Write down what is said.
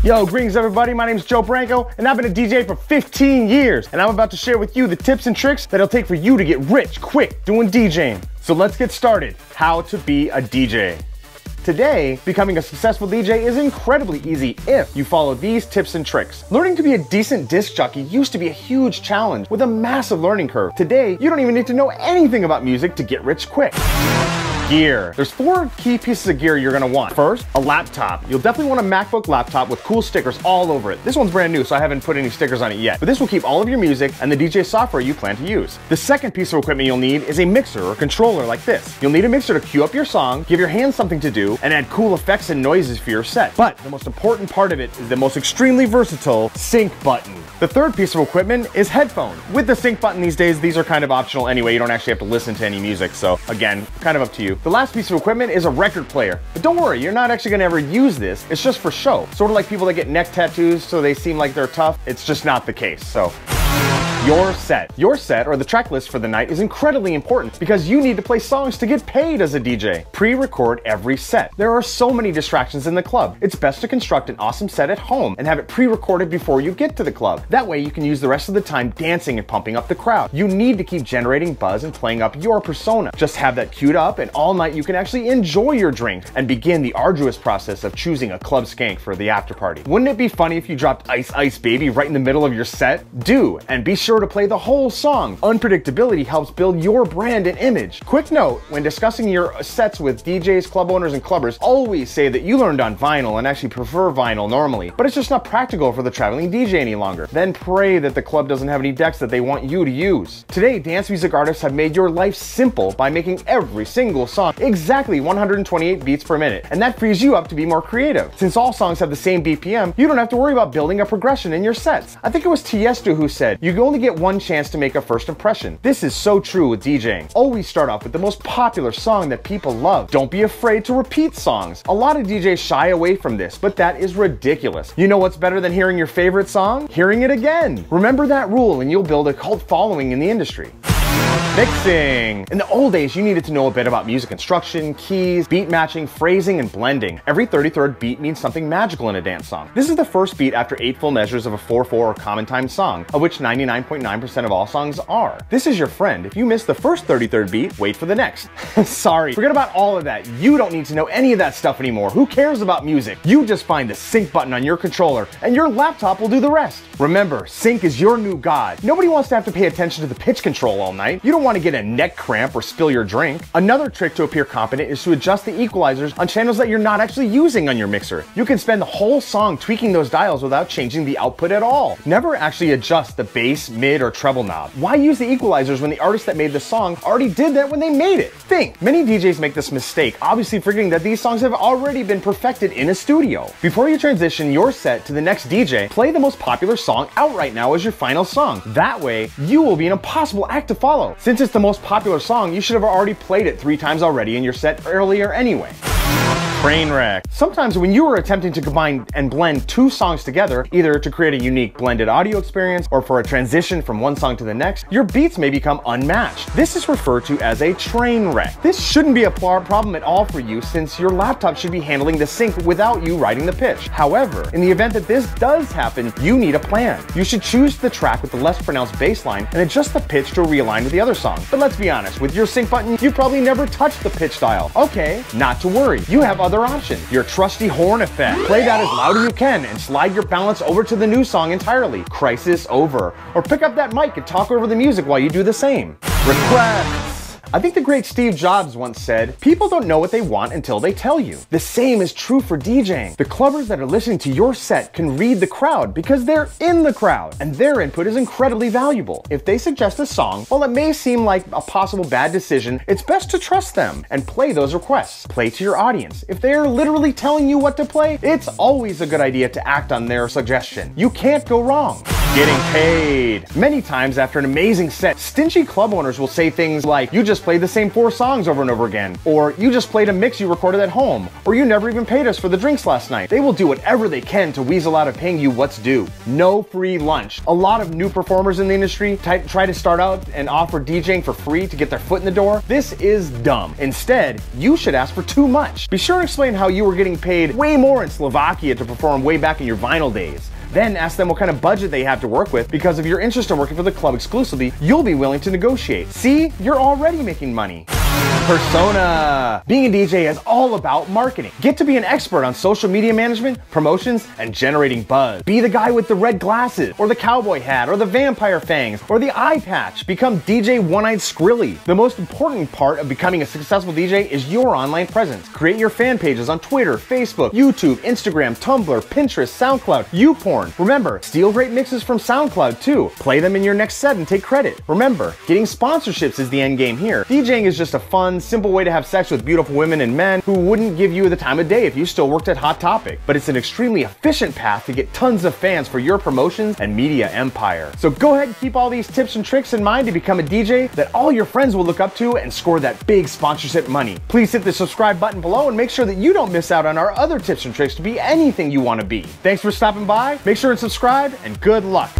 Yo, greetings everybody, my name is Joe Branco, and I've been a DJ for 15 years, and I'm about to share with you the tips and tricks that it'll take for you to get rich quick doing DJing. So let's get started. How to be a DJ. Today, becoming a successful DJ is incredibly easy if you follow these tips and tricks. Learning to be a decent disc jockey used to be a huge challenge with a massive learning curve. Today, you don't even need to know anything about music to get rich quick. Gear. There's 4 key pieces of gear you're gonna want. First, a laptop. You'll definitely want a MacBook laptop with cool stickers all over it. This one's brand new, so I haven't put any stickers on it yet, but this will keep all of your music and the DJ software you plan to use. The second piece of equipment you'll need is a mixer or controller like this. You'll need a mixer to cue up your song, give your hands something to do, and add cool effects and noises for your set. But the most important part of it is the most extremely versatile sync button. The third piece of equipment is headphones. With the sync button these days, these are kind of optional anyway. You don't actually have to listen to any music, so again, kind of up to you. The last piece of equipment is a record player. But don't worry, you're not actually gonna ever use this. It's just for show. Sort of like people that get neck tattoos so they seem like they're tough. It's just not the case, so. Your set. Your set, or the track list for the night, is incredibly important because you need to play songs to get paid as a DJ. Pre-record every set. There are so many distractions in the club. It's best to construct an awesome set at home and have it pre-recorded before you get to the club. That way you can use the rest of the time dancing and pumping up the crowd. You need to keep generating buzz and playing up your persona. Just have that queued up, and all night you can actually enjoy your drink and begin the arduous process of choosing a club skank for the after party. Wouldn't it be funny if you dropped Ice Ice Baby right in the middle of your set? Do, and be sure to play the whole song. Unpredictability helps build your brand and image. Quick note, when discussing your sets with DJs, club owners, and clubbers, always say that you learned on vinyl and actually prefer vinyl normally, but it's just not practical for the traveling DJ any longer. Then pray that the club doesn't have any decks that they want you to use. Today, dance music artists have made your life simple by making every single song exactly 128 beats per minute, and that frees you up to be more creative. Since all songs have the same BPM, you don't have to worry about building a progression in your sets. I think it was Tiesto who said, you only get one chance to make a first impression. This is so true with DJing. Always start off with the most popular song that people love. Don't be afraid to repeat songs. A lot of DJs shy away from this, but that is ridiculous. You know what's better than hearing your favorite song? Hearing it again. Remember that rule and you'll build a cult following in the industry. Mixing. In the old days, you needed to know a bit about music construction, keys, beat matching, phrasing, and blending. Every 33rd beat means something magical in a dance song. This is the first beat after 8 full measures of a 4/4 or common time song, of which 99.9% of all songs are. This is your friend. If you miss the first 33rd beat, wait for the next. Sorry, forget about all of that. You don't need to know any of that stuff anymore. Who cares about music? You just find the sync button on your controller, and your laptop will do the rest. Remember, sync is your new god. Nobody wants to have to pay attention to the pitch control all night. You don't want to get a neck cramp or spill your drink. Another trick to appear competent is to adjust the equalizers on channels that you're not actually using on your mixer. You can spend the whole song tweaking those dials without changing the output at all. Never actually adjust the bass, mid, or treble knob. Why use the equalizers when the artist that made the song already did that when they made it? Think. Many DJs make this mistake, obviously forgetting that these songs have already been perfected in a studio. Before you transition your set to the next DJ, play the most popular song out right now as your final song. That way, you will be an impossible act to follow. Since it's the most popular song, you should have already played it 3 times already in your set earlier anyway. Train wreck. Sometimes when you are attempting to combine and blend 2 songs together, either to create a unique blended audio experience or for a transition from one song to the next, your beats may become unmatched. This is referred to as a train wreck. This shouldn't be a problem at all for you since your laptop should be handling the sync without you writing the pitch. However, in the event that this does happen, you need a plan. You should choose the track with the less pronounced bass line and adjust the pitch to realign with the other song. But let's be honest, with your sync button, you probably never touched the pitch dial. Okay, not to worry. You have other option, your trusty horn effect. Play that as loud as you can and slide your balance over to the new song entirely. Crisis over. Or pick up that mic and talk over the music while you do the same. Requests. I think the great Steve Jobs once said, people don't know what they want until they tell you. The same is true for DJing. The clubbers that are listening to your set can read the crowd because they're in the crowd, and their input is incredibly valuable. If they suggest a song, while it may seem like a possible bad decision, it's best to trust them and play those requests. Play to your audience. If they are literally telling you what to play, it's always a good idea to act on their suggestion. You can't go wrong. Getting paid. Many times after an amazing set, stingy club owners will say things like, you just played the same 4 songs over and over again, or you just played a mix you recorded at home, or you never even paid us for the drinks last night. They will do whatever they can to weasel out of paying you what's due. No free lunch. A lot of new performers in the industry try to start out and offer DJing for free to get their foot in the door. This is dumb. Instead, you should ask for too much. Be sure to explain how you were getting paid way more in Slovakia to perform way back in your vinyl days. Then ask them what kind of budget they have to work with, because if you're interested in working for the club exclusively, you'll be willing to negotiate. See, you're already making money. Persona. Being a DJ is all about marketing. Get to be an expert on social media management, promotions, and generating buzz. Be the guy with the red glasses, or the cowboy hat, or the vampire fangs, or the eye patch. Become DJ One-Eyed Skrilly. The most important part of becoming a successful DJ is your online presence. Create your fan pages on Twitter, Facebook, YouTube, Instagram, Tumblr, Pinterest, SoundCloud, YouPorn. Remember, steal great mixes from SoundCloud too. Play them in your next set and take credit. Remember, getting sponsorships is the end game here. DJing is just a fun, simple way to have sex with beautiful women and men who wouldn't give you the time of day if you still worked at Hot Topic. But it's an extremely efficient path to get tons of fans for your promotions and media empire. So go ahead and keep all these tips and tricks in mind to become a DJ that all your friends will look up to and score that big sponsorship money. Please hit the subscribe button below and make sure that you don't miss out on our other tips and tricks to be anything you want to be. Thanks for stopping by. Make sure and subscribe, and good luck.